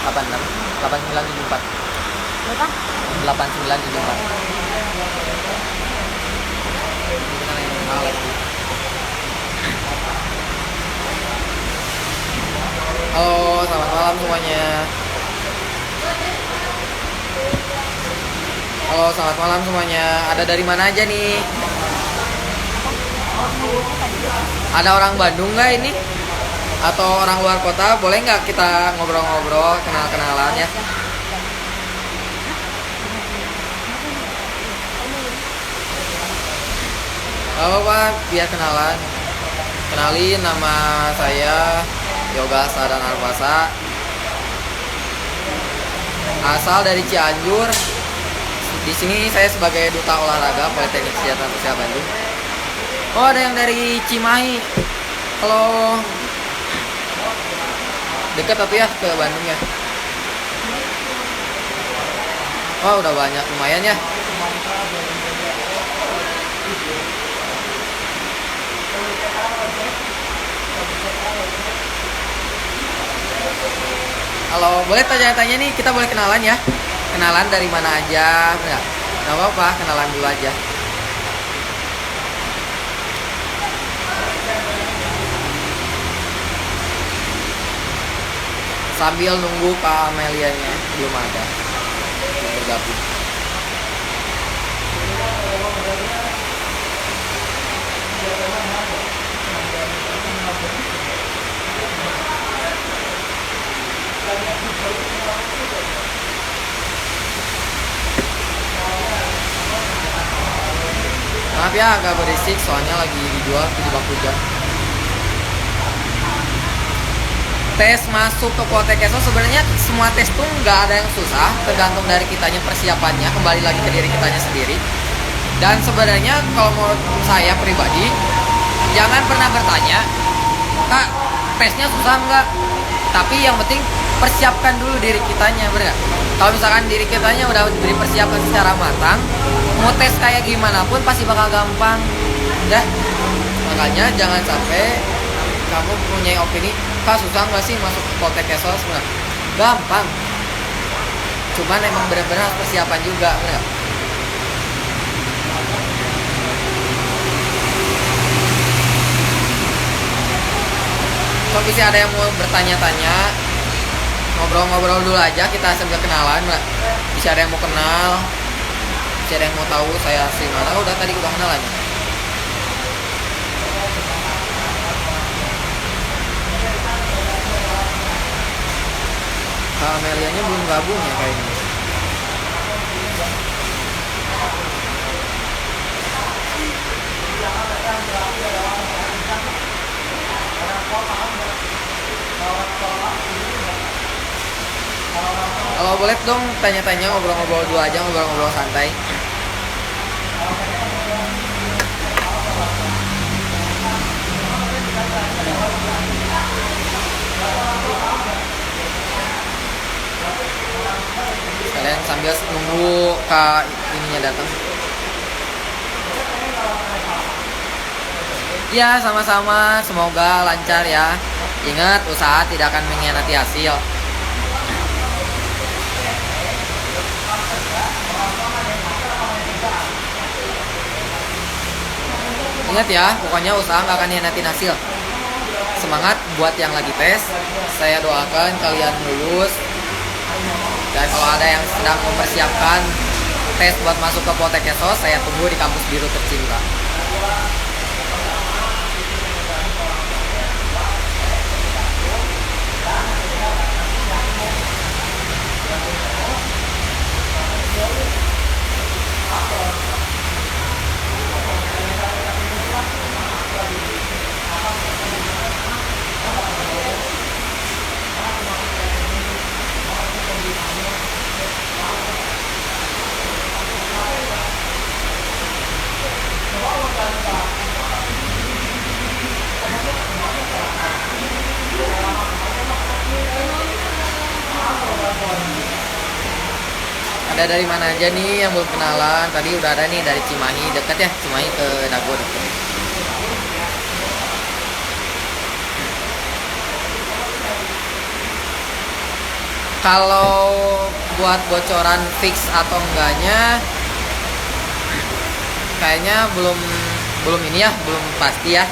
86 8974. Berapa? 8974. Kita yang mahal lagi. Halo, selamat malam semuanya. Halo, selamat malam semuanya. Ada dari mana aja nih? Ada orang Bandung nggak ini? Atau orang luar kota? Boleh nggak kita ngobrol-ngobrol, kenal-kenalan ya? Halo Pak, biar kenalan. Kenalin, nama saya Yoga Sadan Arfasa. Asal dari Cianjur. Di sini saya sebagai duta olahraga Politeknik Kesehatan Sosial Bandung. Oh, ada yang dari Cimahi. Halo. Dekat tapi ya ke Bandung ya. Oh, udah banyak, lumayan ya. Halo, boleh tanya-tanya nih, kita boleh kenalan ya? Kenalan dari mana aja, enggak? Enggak apa-apa, kenalan dulu aja. Sambil nunggu Kak Amelianya, belum ada yang bergabung. Maaf ya agak berisik soalnya lagi dijual di bangku jam. Tes masuk ke Poltekkes sebenarnya semua tes tuh nggak ada yang susah, tergantung dari kitanya persiapannya, kembali lagi ke diri kitanya sendiri. Dan sebenarnya kalau menurut saya pribadi, jangan pernah bertanya, Kak, tesnya susah nggak? Tapi yang penting persiapkan dulu diri kitanya, bener gak? Kalau misalkan diri kitanya udah diberi persiapan secara matang, mau tes kayak gimana pun pasti bakal gampang. Dah, makanya jangan sampai kamu punya opini, Kak susah nggak sih masuk ke Poltekkes? Sebenarnya gampang, cuman emang benar-benar harus persiapan juga, bener gak? Kalau bisa ada yang mau bertanya-tanya, ngobrol-ngobrol dulu aja, kita sambil kenalan, Mbak. Bisa ada yang mau kenal, bisa ada yang mau tahu saya asli mana. Udah tadi udah kenalan. Kak Amelianya belum gabung ya kayaknya. Kalau boleh dong tanya-tanya, ngobrol-ngobrol dulu aja, ngobrol-ngobrol santai. Kalian sambil nunggu Kak ininya datang. Ya, sama-sama. Semoga lancar ya. Ingat, usaha tidak akan mengkhianati hasil. Ingat ya, pokoknya usaha nggak akan mengkhianati hasil. Semangat buat yang lagi tes. Saya doakan kalian lulus. Dan kalau ada yang sedang mempersiapkan tes buat masuk ke Poltekkes, saya tunggu di kampus biru tercinta. Ada dari mana aja nih yang belum kenalan? Tadi udah ada nih dari Cimahi, dekat ya, Cimahi ke Dago dekat. Kalau buat bocoran fix atau enggaknya, kayaknya belum belum ini ya, belum pasti ya.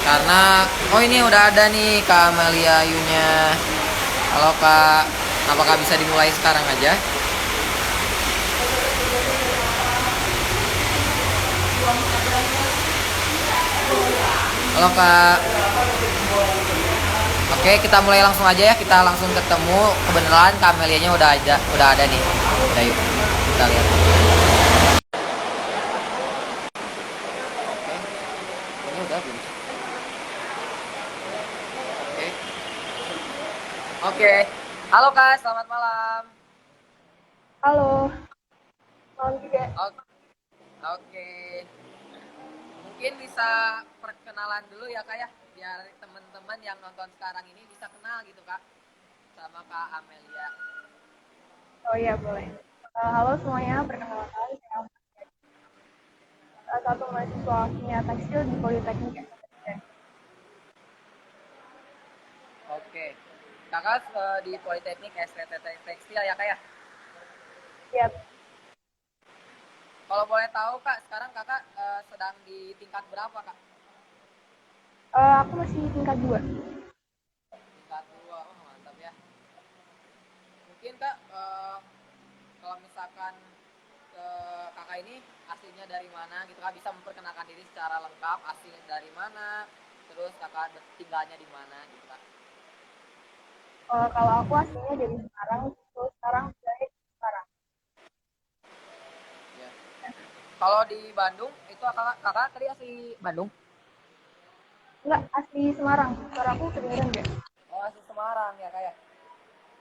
Karena ini udah ada nih Kak Amelia Yunya. Halo Kak, apakah bisa dimulai sekarang aja? Halo Kak. Oke, kita mulai langsung aja ya. Kita langsung ketemu. Kebenaran Kak Amelianya udah ada nih. Udah yuk. Kita lihat. Oke. Ini udah belum? Oke. Oke. Halo Kak, selamat malam. Halo, malam juga. Oke. Mungkin bisa perkenalan dulu ya Kak ya, biar teman-teman yang nonton sekarang ini bisa kenal gitu Kak sama Kak Amelia. Oh iya, boleh. Halo semuanya, perkenalkan saya Amelia. Salah satu mahasiswa kimia tekstil di Politeknik Indonesia. Oke. Kakak di Politeknik STT Tekstil ya Kak ya? Siap. Kalau boleh tahu Kak, sekarang Kakak sedang di tingkat berapa Kak? Aku masih tingkat 2. Tingkat 2, oh mantap ya. Mungkin Kak, kalau misalkan Kakak ini aslinya dari mana gitu Kak, bisa memperkenalkan diri secara lengkap, aslinya dari mana, terus Kakak tinggalnya di mana gitu Kak. Kalau aku aslinya dari Semarang, terus sekarang berada di Semarang. Ya. Kalau di Bandung, itu kakak tadi asli Bandung? Enggak, asli Semarang. Suara aku kedengeran nggak? Oh, asli Semarang ya Kak ya?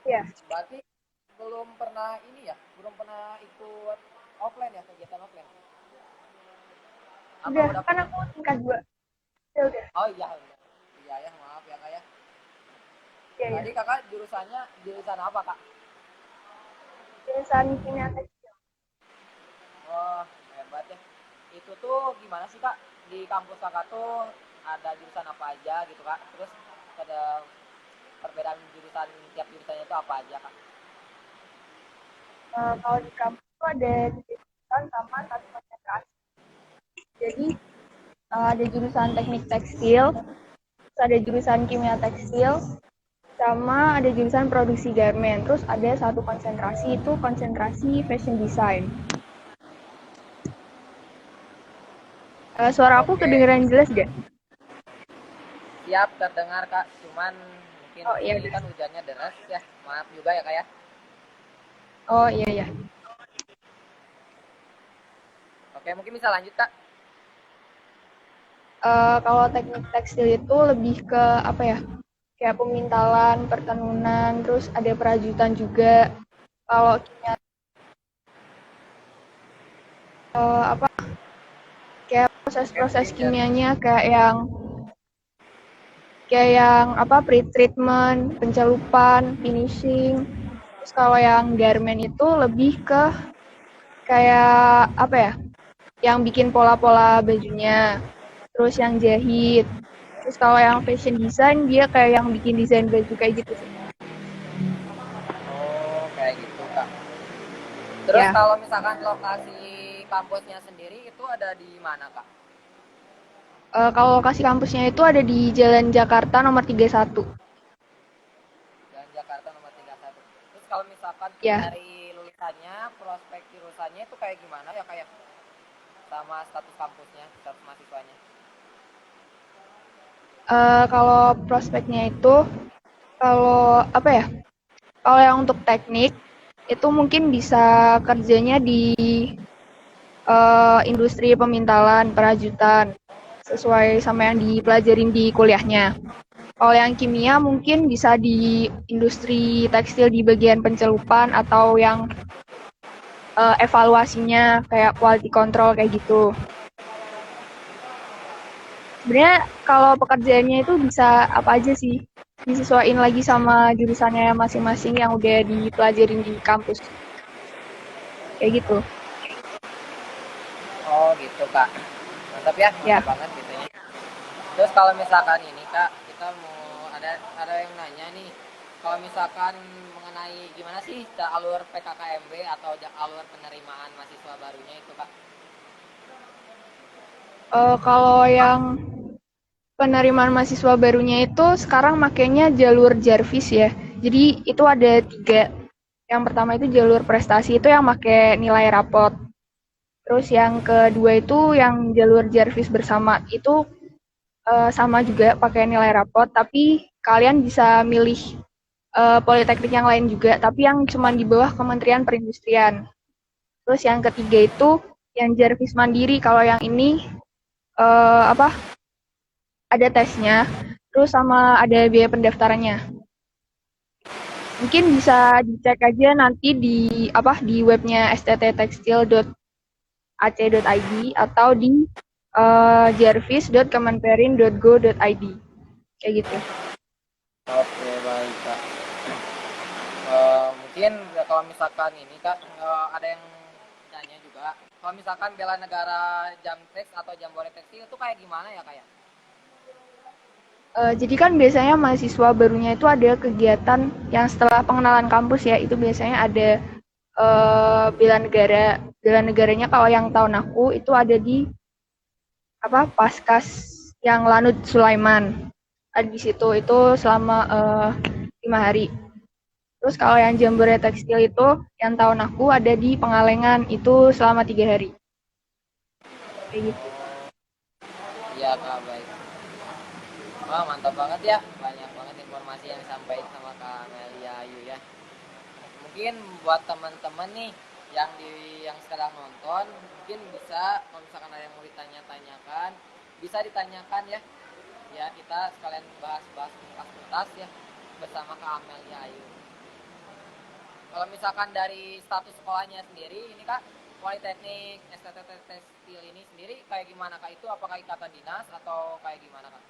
Iya. Berarti belum pernah ini ya, belum pernah ikut offline ya, kegiatan offline? Apa Udah, udah kan pernah? aku tingkat 2. Ya udah. Oh iya, iya ya, maaf ya Kak ya. Iya, iya. Tadi kakak jurusannya jurusan apa Kak? Jurusan kimia tekstil. Oh, hebat ya. Itu tuh gimana sih Kak? Di kampus kakak tuh ada jurusan apa aja gitu Kak? Terus ada perbedaan jurusan, tiap jurusannya itu apa aja Kak? Kalau di kampus itu ada 3 jurusan sama 1 konsentrasi. Jadi, ada jurusan teknik tekstil, terus ada jurusan kimia tekstil, sama ada jurusan produksi garment. Terus ada 1 konsentrasi, itu konsentrasi fashion design. Suara aku Oke, kedengeran jelas gak? siap terdengar Kak. Cuman mungkin Oh iya ini udah. kan hujannya deras ya. Maaf juga ya Kak ya. Oh iya ya. Oke, mungkin bisa lanjut Kak. Kalau teknik tekstil itu lebih ke apa ya? Kayak pemintalan, pertenunan, terus ada perajutan juga. Kalau kimia apa? Kayak Oke, proses-proses mungkin dari kimianya kayak yang apa? Pre-treatment, pencelupan, finishing. Terus kalau yang garment itu lebih ke kayak apa ya? Yang bikin pola-pola bajunya, terus yang jahit. Terus kalau yang fashion design dia kayak yang bikin desain baju kayak gitu sih. oh kayak gitu Kak. Terus Ya. kalau misalkan lokasi kampusnya sendiri itu ada di mana Kak? Kalau lokasi kampusnya itu ada di Jalan Jakarta nomor 31. Dan Jakarta nomor 31. Terus kalau misalkan Ya. dari lulusannya, prospek jurusannya itu kayak gimana ya kayak sama status kampusnya, status mahasiswanya? Kalau prospeknya itu kalau apa ya? Kalau yang untuk teknik itu mungkin bisa kerjanya di industri pemintalan, perajutan sesuai sama yang dipelajarin di kuliahnya. Kalau yang kimia mungkin bisa di industri tekstil di bagian pencelupan atau yang evaluasinya kayak quality control kayak gitu. Sebenarnya kalau pekerjaannya itu bisa apa aja sih? Disesuaikan lagi sama jurusannya masing-masing yang udah dipelajarin di kampus. Kayak gitu. Oh gitu Kak. Mantap ya, Ya. mantap banget gitu ya. Terus kalau misalkan ini Kak, kita mau ada yang nanya nih. Kalau misalkan mengenai gimana sih alur PKKMB atau alur penerimaan mahasiswa barunya itu Kak? Kalau yang penerimaan mahasiswa barunya itu sekarang makainya jalur Jarvis ya. Jadi itu ada tiga. Yang pertama itu jalur prestasi itu yang pakai nilai rapot. Terus yang kedua itu yang jalur Jarvis bersama itu sama juga pakai nilai rapot, tapi kalian bisa milih politeknik yang lain juga, tapi yang cuma di bawah Kementerian Perindustrian. Terus yang ketiga itu yang Jarvis mandiri. Kalau yang ini apa ada tesnya, terus sama ada biaya pendaftarannya. Mungkin bisa dicek aja nanti di webnya stttekstil.ac.id atau di jarvis.kemenperin.go.id kayak gitu. Oke baik Kak. Mungkin kalau misalkan ini Kak ada yang tanya juga. Kalau misalkan bela negara Jamteks atau Jambore Tekstil itu kayak gimana ya Kak ya? Jadi kan biasanya mahasiswa barunya itu ada kegiatan yang setelah pengenalan kampus ya, itu biasanya ada bela negara. Bela negaranya kalau yang tahun aku itu ada di Paskas yang Lanud Sulaiman. Ada di situ itu selama 5 hari. Terus kalau yang Jambore Tekstil itu yang tahun aku ada di Pengalengan itu selama 3 hari. Kayak gitu. Iya Kak baik. Wah mantap banget ya, banyak banget informasi yang disampaikan sama Kak Melia Ayu ya. Mungkin buat teman-teman nih yang sekarang nonton, mungkin bisa kalau misalkan ada yang mau ditanya-tanyakan, bisa ditanyakan ya. Ya kita sekalian bahas-bahas tuntas ya bersama Kak Amelia Ayu. Kalau misalkan dari status sekolahnya sendiri, ini Kak, Politeknik STT Tekstil ini sendiri kayak gimana Kak? Itu apakah ikatan dinas atau kayak gimana Kak?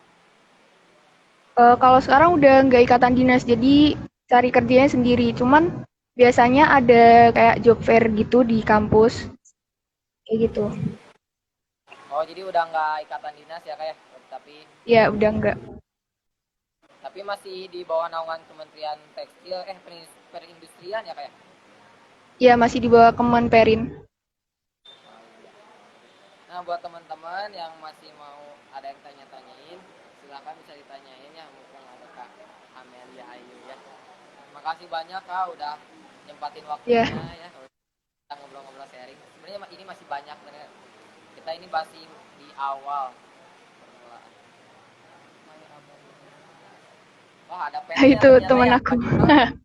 Kalau sekarang udah nggak ikatan dinas, jadi cari kerjanya sendiri. Cuman biasanya ada kayak job fair gitu di kampus, kayak gitu. Oh jadi udah nggak ikatan dinas ya Kak ya? Ya udah nggak. Tapi masih di bawah naungan Kementerian Tekstil, Perindustrian ya Kak ya? Ya masih di bawah Kemenperin. Nah buat teman-teman yang masih mau ada yang tanya-tanyain, silakan bisa ditanyain ya mumpung ada Kak Amelia Ayu ya. Terima kasih banyak Kak udah nyempatin waktunya Ya, ya. Kita ngobrol-ngobrol sharing. Sebenarnya ini masih banyak bener. Kita ini masih di awal permulaan. Wah ada itu PR-nya teman ya. aku. Kak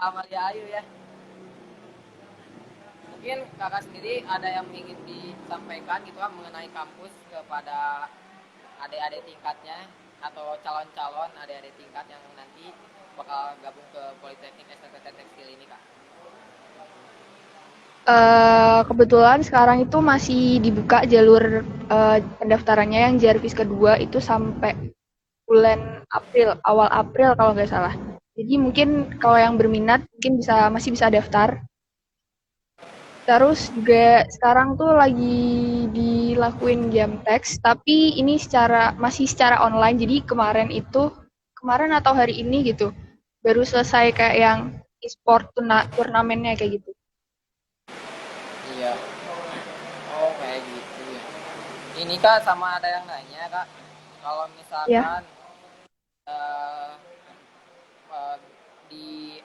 Amelia Ayu ya. Mungkin kakak sendiri ada yang ingin disampaikan gitu kan mengenai kampus kepada adik-adik tingkatnya atau calon-calon adik-adik tingkat yang nanti bakal gabung ke Politeknik STT Tekstil ini kak. Kebetulan sekarang itu masih dibuka jalur pendaftarannya yang Jarvis kedua itu sampai bulan April, awal April kalau nggak salah. Jadi mungkin kalau yang berminat mungkin masih bisa daftar. Terus juga sekarang tuh lagi dilakuin Jamtex, tapi ini masih secara online. Jadi kemarin atau hari ini gitu, baru selesai kayak yang e-sport turnamennya kayak gitu. Iya. Oh kayak gitu ya. Ini kak sama ada yang nanya kak. Kalau Ya, misalkan eh, eh, di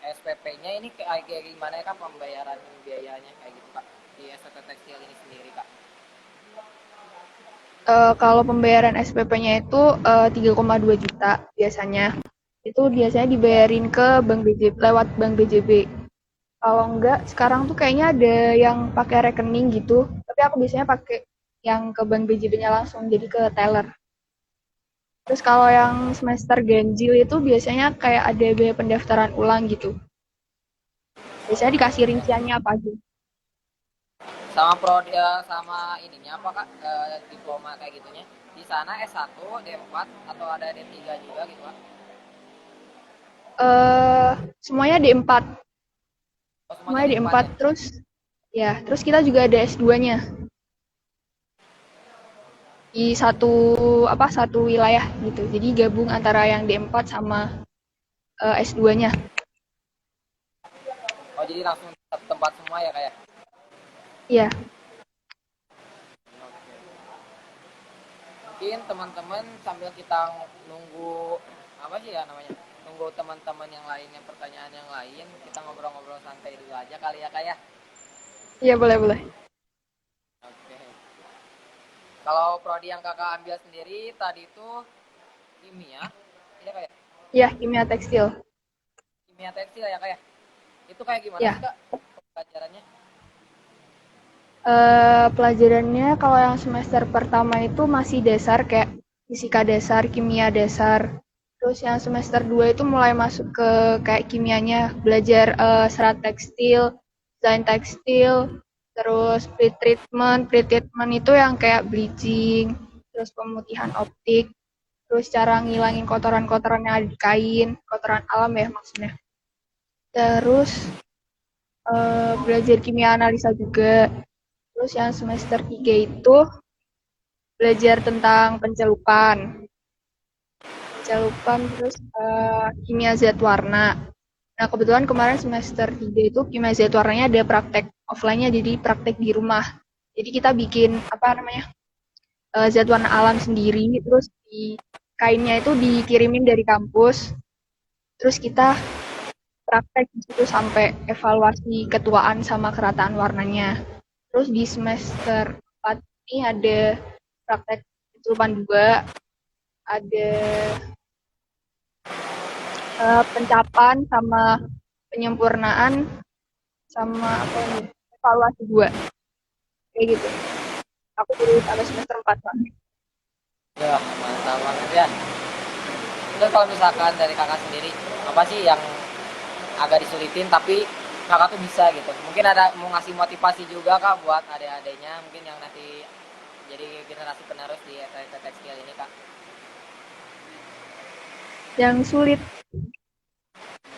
SPP-nya ini kayak gimana ya kak pembayaran biayanya kayak gitu kak di STT Tekstil ini sendiri kak. kalau pembayaran SPP-nya itu 3,2 juta biasanya. Itu biasanya Ya. dibayarin ke Bank BJB lewat Bank BJB. Kalau enggak, sekarang tuh kayaknya ada yang pakai rekening gitu. Tapi aku biasanya pakai yang ke Bank BJB-nya langsung, jadi ke teller. Terus kalau yang semester ganjil itu biasanya kayak ada biaya pendaftaran ulang gitu. Biasanya dikasih Ya. rinciannya apa aja. Sama prodi sama ininya apa kak diploma kayak gitunya di sana S1 D4 atau ada D3 juga gitu kak. Eh semuanya D4. Oh semuanya Semuanya D4 D4 ya. terus kita juga ada S2-nya di satu wilayah gitu. Jadi gabung antara yang D4 sama S2-nya. Oh jadi langsung satu tempat semua ya kayak. Iya. Mungkin teman-teman sambil kita nunggu apa sih ya namanya, nunggu teman-teman yang lainnya pertanyaan yang lain, kita ngobrol-ngobrol santai dulu aja kali ya kayak. Iya, boleh, boleh. Oke. Kalau prodi yang kakak ambil sendiri tadi itu kimia, ya kayak Iya, kimia tekstil. kimia tekstil ya kayak. Itu kayak gimana sih Ya. kak pelajarannya? Pelajarannya kalau yang semester pertama itu masih dasar kayak fisika dasar, kimia dasar. Terus yang semester 2 itu mulai masuk ke kayak kimianya, belajar serat tekstil, desain tekstil, terus pre-treatment. Pre-treatment itu yang kayak bleaching, terus pemutihan optik, terus cara ngilangin kotoran-kotoran yang ada di kain, kotoran alam ya maksudnya. Terus belajar kimia analisa juga. Terus yang semester 3 itu belajar tentang pencelupan. Pencelupan terus kimia zat warna. Nah, kebetulan kemarin semester 3 itu kimia zat warnanya ada praktek offline-nya, jadi praktek di rumah. Jadi kita bikin apa namanya? Zat warna alam sendiri, terus di kainnya itu dikirimin dari kampus. Terus kita praktek di situ sampai evaluasi ketuaan sama kerataan warnanya. Terus di semester 4 ini ada praktek pencelupan 2, ada pencapan sama penyempurnaan sama apa ini? Evaluasi 2. Kayak gitu. Aku baru sampai semester 4 kan. Ya mantap banget ya. Terus kalau misalkan dari kakak sendiri, apa sih yang agak disulitin tapi kakak tuh bisa gitu? Mungkin ada mau ngasih motivasi juga kak buat adik-adiknya mungkin yang nanti jadi generasi penerus di STT Tekstil ini kak. Yang sulit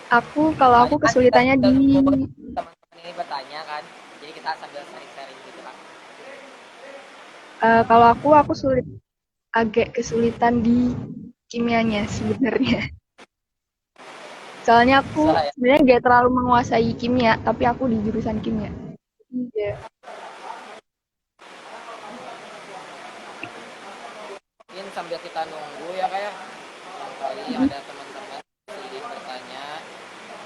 kalau aku Soalnya kan kita kesulitannya udah di nunggu teman-teman ini bertanya kan, jadi kita sambil sharing-sharing gitu kak. kalau aku sulit agak kesulitan di kimianya sebenarnya. Soalnya aku Susah ya. sebenarnya nggak terlalu menguasai kimia, tapi aku di jurusan kimia. Iya. Mungkin sambil kita nunggu ya kayak kali ada teman-teman ingin bertanya,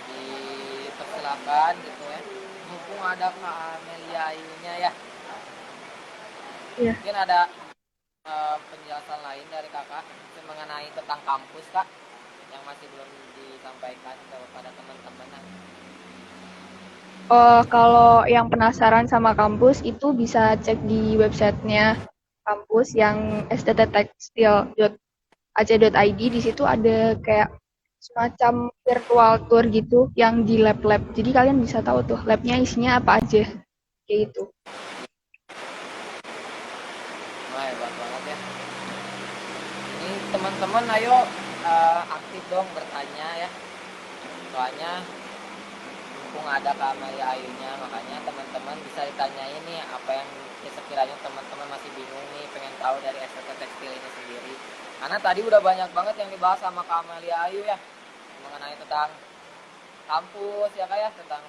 dipersilakan gitu ya. Mumpung ada Kak Amelia Ayunya ya, Iya. mungkin ada penjelasan lain dari kakak mengenai tentang kampus kak yang masih belum disampaikan kepada teman-teman. Kalau yang penasaran sama kampus itu bisa cek di websitenya kampus yang stttekstil.ac.id. Di situ ada kayak semacam virtual tour gitu yang di lab-lab. Jadi kalian bisa tahu tuh labnya isinya apa aja. Kayak gitu. Wah hebat banget ya. Ini teman-teman ayo aktif dong bertanya ya. Soalnya mumpung ada Kak Amelia Ayunya, makanya teman-teman bisa ditanyain nih apa yang sekiranya teman-teman masih bingung nih, pengen tahu dari STT Tekstil ini sendiri. Karena tadi udah banyak banget yang dibahas sama Kak Amelia Ayu ya, mengenai tentang kampus ya kayak tentang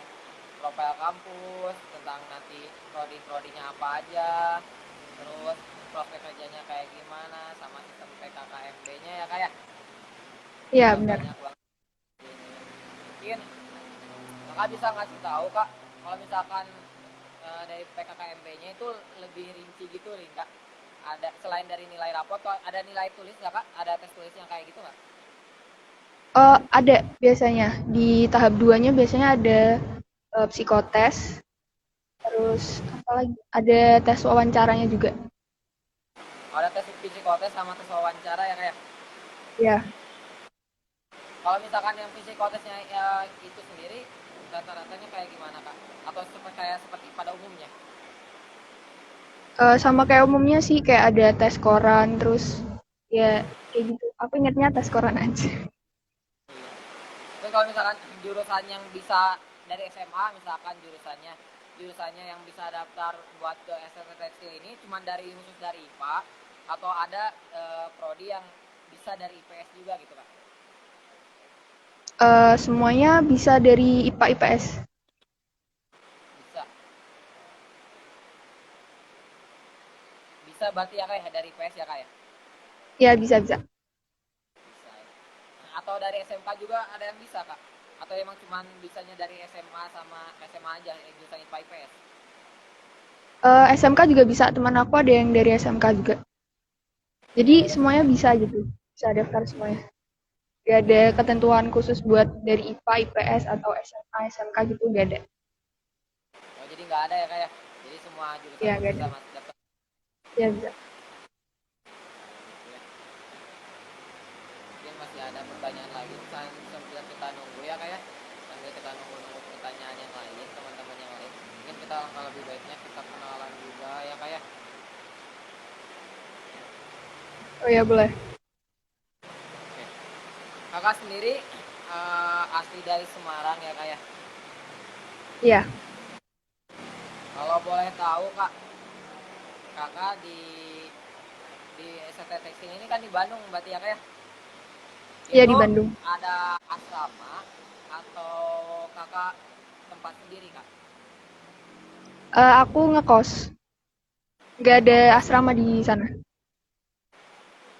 profil kampus, tentang nanti prodi-prodinya apa aja, terus prospek kerjanya kayak gimana, sama sistem PKKMB-nya ya kayak Iya, udah benar. banyak banget ini. Mungkin kakak bisa ngasih tahu kak kalau misalkan dari PKKMB-nya itu lebih rinci gitu nih kak, ada selain dari nilai rapot ada nilai tulis nggak kak, ada tes tulisnya kayak gitu nggak? Ada biasanya. Di tahap 2-nya biasanya ada psikotes, terus apa lagi? Ada tes wawancaranya juga. Ada tes psikotes sama tes wawancara ya kayak. Ya, Kalau misalkan yang psikotesnya ya, itu sendiri rata-ratanya kayak gimana kak? Atau seperti pada umumnya? sama kayak umumnya sih kayak ada tes koran, terus ya kayak gitu. Aku ingatnya tes koran aja. Iya. Terus kalau misalkan jurusan yang bisa dari SMA misalkan jurusannya yang bisa daftar buat ke STT Tekstil ini cuma dari khusus dari IPA atau ada prodi yang bisa dari IPS juga gitu kak? Semuanya bisa dari IPA IPS. Bisa. Bisa berarti ya kak ya dari PS ya kak ya? Ya, bisa bisa. Bisa ya. Atau dari SMK juga ada yang bisa kak? Atau emang cuman bisanya dari SMA sama SMA aja yang jurusan IPA IPS? SMK juga bisa, teman aku ada yang dari SMK juga. Jadi Oh semuanya SMK. bisa gitu, bisa daftar semuanya. Gak ada ketentuan khusus buat dari IPA, IPS, atau SMA, SMK gitu, gak ada. Oh jadi nggak ada ya kak ya? Jadi semua jurusan Ya, tuh gak bisa ada. mas daftar. Ya, bisa. Gitu ya. Mungkin masih ada pertanyaan lagi sambil kita nunggu ya kak ya? Sambil kita nunggu pertanyaan yang lain, teman-teman yang lain. Mungkin kita kalau lebih baiknya kita kenalan juga ya kak ya? Oh ya, boleh. Oke. Kakak sendiri asli dari Semarang ya kak ya? Iya, Kalau boleh tahu kak, kakak di ST Tekstil ini kan di Bandung berarti ya kak ya? iya di Itu Bandung. ada asrama atau kakak tempat sendiri kak? Aku ngekos, gak ada Oh kos. asrama di sana.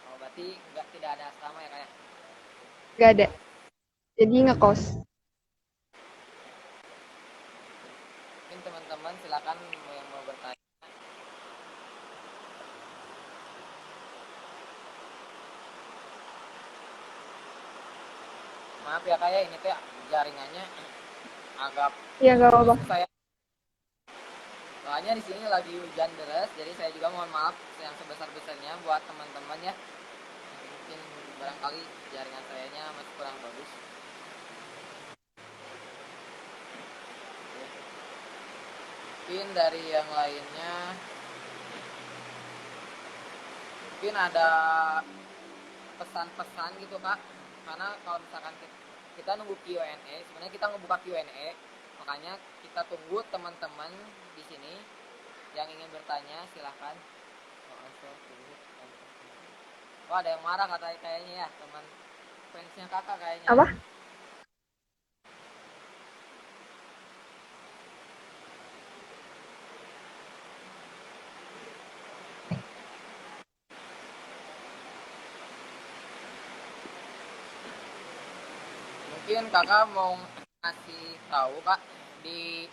Oh berarti nggak tidak ada asrama ya kak ya? Gak ada. Jadi ngekos. Mungkin teman-teman silakan yang mau bertanya. Maaf ya kak ya ini teh jaringannya agak Iya, gak apa-apa. putus-putus saya. Soalnya di sini lagi hujan deras, jadi saya juga mohon maaf yang sebesar-besarnya buat teman-teman ya. Mungkin barangkali jaringan sayanya masih kurang bagus. Mungkin dari yang lainnya, mungkin ada pesan-pesan gitu kak. Karena kalau misalkan kita nunggu Q&A, sebenarnya kita ngebuka Q&A, makanya kita tunggu teman-teman di sini yang ingin bertanya silahkan. Oh ada yang marah kayaknya ya teman fansnya kakak kayaknya ya. Apa? Mungkin kakak mau ngasih tahu kak di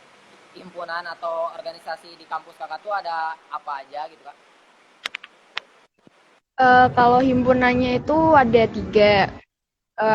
himpunan atau organisasi di kampus kakak tuh ada apa aja gitu kak? Kalau himpunannya itu ada 3.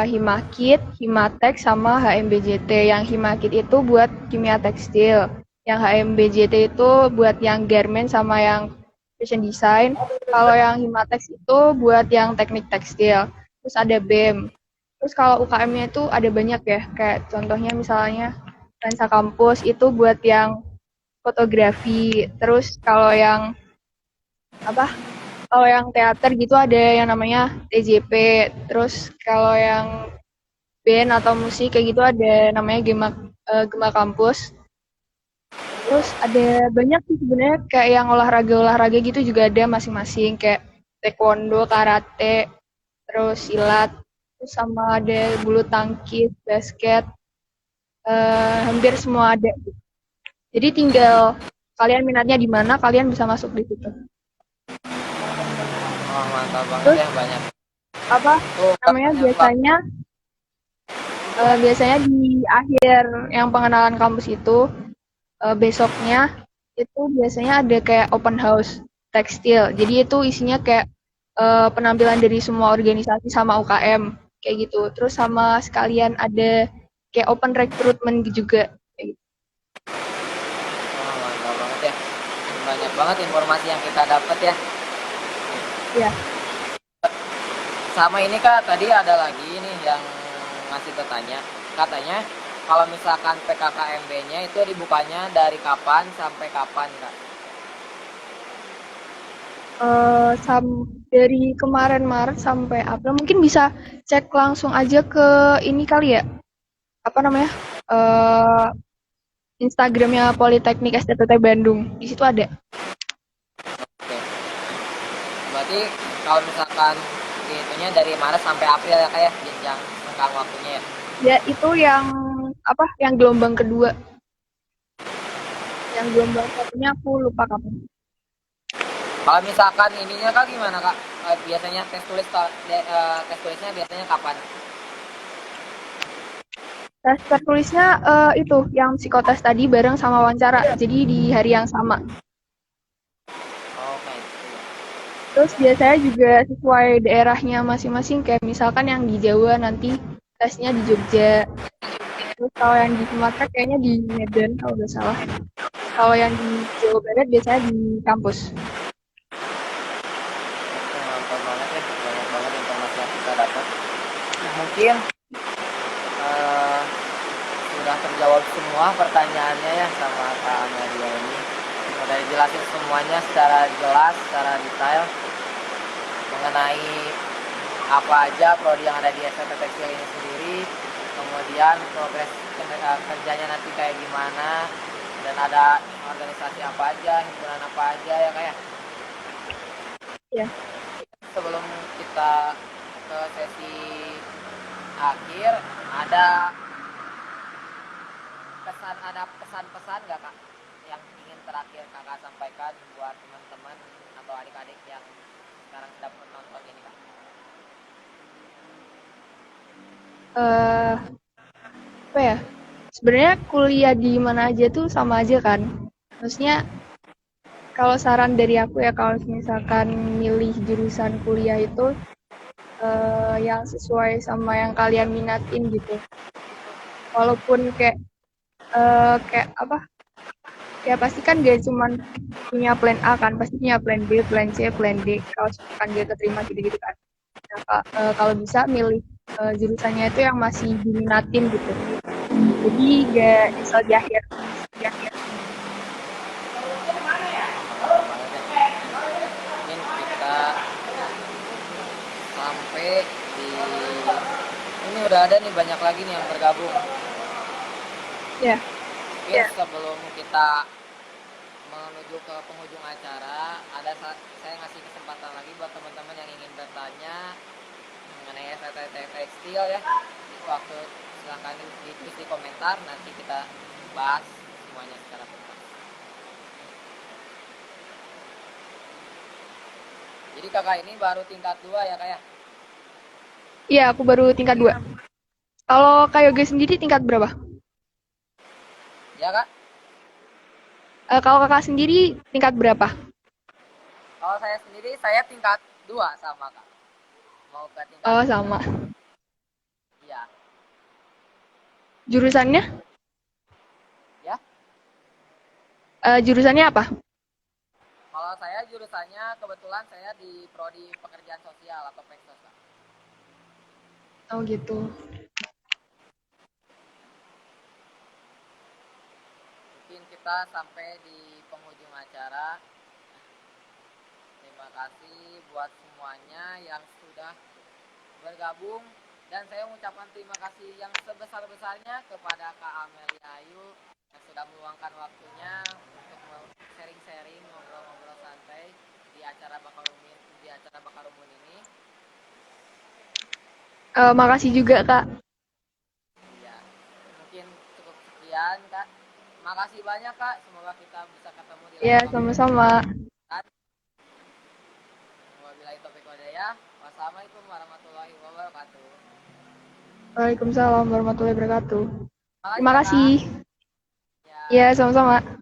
Himakit, Himatek, sama HMBJT. Yang Himakit itu buat kimia tekstil. Yang HMBJT itu buat yang garment sama yang fashion design. Kalau yang Himatex itu buat yang teknik tekstil. Terus ada BEM. Terus kalau UKM-nya itu ada banyak ya. Kayak contohnya misalnya Lensa Kampus itu buat yang fotografi. Terus kalau yang apa? Kalau yang teater gitu ada yang namanya TJP. Terus kalau yang band atau musik kayak gitu ada namanya Gema Kampus. Terus ada banyak sih sebenarnya kayak yang olahraga-olahraga gitu juga ada masing-masing kayak taekwondo, karate, terus silat, terus sama ada bulu tangkis, basket, hampir semua ada. Jadi tinggal kalian minatnya di mana, kalian bisa masuk di situ. Oh mantap banget Terus ya banyak. apa Tuh namanya banyak banget. biasanya di akhir yang pengenalan kampus itu besoknya itu biasanya ada kayak open house tekstil. Jadi itu isinya kayak penampilan dari semua organisasi sama UKM kayak gitu. Terus sama sekalian ada kayak open recruitment juga. Kayak gitu. Oh mantap banget ya. Banyak banget informasi yang kita dapat ya. Ya, Sama ini kak tadi ada lagi nih yang ngasih bertanya. Katanya kalau misalkan PKKMB-nya itu dibukanya dari kapan sampai kapan kak? dari kemarin Maret sampai April mungkin bisa cek langsung aja ke ini kali ya. Apa namanya? eh Instagramnya Politeknik STTT Bandung. Di situ ada. Oke. Berarti kalau misalkan dihitungnya dari Maret sampai April ya kak ya jenjang renggang waktunya ya. Ya itu yang apa? Yang gelombang kedua. Yang gelombang satunya aku lupa kapan. Kalau misalkan ininya kak gimana kak? Biasanya tes tulisnya biasanya kapan? Tes tertulisnya itu yang psikotes tadi bareng sama wawancara. Jadi di hari yang sama. Oh kayak gitu ya. Terus biasanya juga sesuai daerahnya masing-masing. Kayak misalkan yang di Jawa nanti tesnya di Jogja. Terus kalau yang di Sumatera kayaknya di Medan kalau nggak salah. Kalau yang di Jawa Barat biasanya di kampus. Oke, mantap banget ya, banyak banget informasi yang kita dapat. Mungkin eh, sudah terjawab semua pertanyaannya ya sama Kak Amelia ini. Udah dijelasin semuanya secara jelas, secara detail mengenai apa aja prodi yang ada di STT Tekstil ini sendiri, kemudian progres kerjanya nanti kayak gimana, dan ada organisasi apa aja, himpunan apa aja ya kayak. Ya. Sebelum kita ke sesi akhir, ada pesan-pesan nggak kak yang ingin terakhir kakak sampaikan buat teman-teman atau adik-adik yang sekarang sedang menonton ini kak? eh Apa ya? Sebenarnya kuliah di mana aja tuh sama aja kan. Maksudnya kalau saran dari aku ya kalau misalkan milih jurusan kuliah itu yang sesuai sama yang kalian minatin gitu. Walaupun kayak apa? Ya pasti kan dia cuman punya plan A kan, pasti punya plan B, plan C, plan D. Kalau misalkan dia keterima gitu-gitu kan. Nah, kalau bisa milih jurusannya itu yang masih diminatin gitu. Jadi gak nyesel di akhir. Di akhir. Mungkin kita sampai di ini udah ada nih banyak lagi nih yang bergabung. Ya, Mungkin sebelum kita menuju ke penghujung acara, saya ngasih kesempatan lagi buat teman-teman yang ingin bertanya mengenai STT Tekstil ya. Waktu silahkan ditulis di komentar, nanti kita bahas semuanya secara tuntas. Jadi kakak ini baru tingkat 2 ya kak ya? iya aku baru tingkat 2. Kalau Kak Yoga sendiri tingkat berapa? Ya kak? Kalau kakak sendiri tingkat berapa? Kalau saya sendiri saya tingkat 2 sama kak. Mau ke tingkat Oh 3. sama. Iya. Jurusannya? Ya. Jurusannya apa? Kalau saya jurusannya kebetulan saya di prodi pekerjaan sosial atau peksos kak. Oh gitu. Mungkin kita sampai di penghujung acara. Terima kasih buat semuanya yang sudah bergabung, dan saya mengucapkan terima kasih yang sebesar-besarnya kepada Kak Amelia Ayu yang sudah meluangkan waktunya untuk sharing-sharing, ngobrol-ngobrol santai di acara Bakarumun ini. Makasih juga Kak. Ya, mungkin cukup sekian Kak. Makasih banyak Kak. Semoga kita bisa ketemu di lain Ya waktu. sama-sama. Wabillahi taufiq walhidayah. Wassalamualaikum warahmatullahi wabarakatuh. Waalaikumsalam warahmatullahi wabarakatuh. Makasih Terima ya Kak. kasih. Ya. Ya sama-sama.